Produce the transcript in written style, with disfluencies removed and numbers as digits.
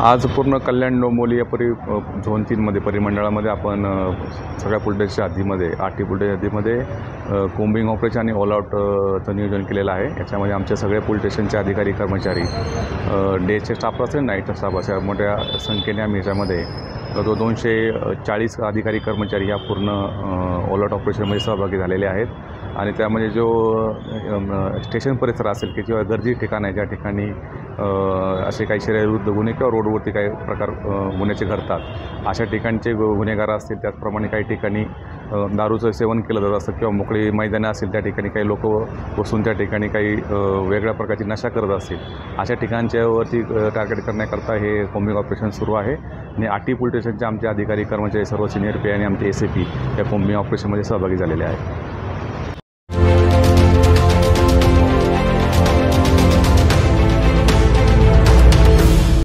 आज पूर्ण कल्याण डोंबिवली या झोन 3मध्ये परिमंडळामध्ये आपण सगळ्या पोलीस स्टेशनच्या हद्दीमध्ये 8 पोलीस हद्दीमध्ये कोम्बिंग ऑपरेशन आणि ऑल आउटचं नियोजन केलेलं आहे। याच्यामध्ये आमचे सगळे पोलीस स्टेशनचे अधिकारी कर्मचारी डेचे स्टाफ असेल नाईटचा स्टाफ असेल मोठ्या संख्येने आम्ही याच्यामध्ये जो 240 अधिकारी कर्मचारी या पूर्ण ऑल आउट ऑपरेशनमध्ये सहभागी झालेले आहेत। आणि त्यामध्ये जो स्टेशन परिसर असेल की किंवा गर्दी ठिकाण आहे ज्या ठिकाणी असे काही शरीरविरुद्ध गुन्हे किंवा रोडवरती काही प्रकार गुन्ह्याचे घडतात अशा ठिकाणचे गुन्हेगार असतील, त्याचप्रमाणे काही ठिकाणी दारूचं सेवन केलं जात असतं किंवा मोकळी मैदानं असतील त्या ठिकाणी काही लोक बसून त्या ठिकाणी काही वेगळ्या प्रकारची नशा करत असतील अशा ठिकाणच्यावरती टार्गेट करण्याकरता हे कोम्बिंग ऑपरेशन सुरू आहे। आणि 8 पोलीस स्टेशनचे आमचे अधिकारी कर्मचारी सर्व सिनियर पी आणि आमचे ACP या कोम्बिंग ऑपरेशनमध्ये सहभागी झालेले आहेत।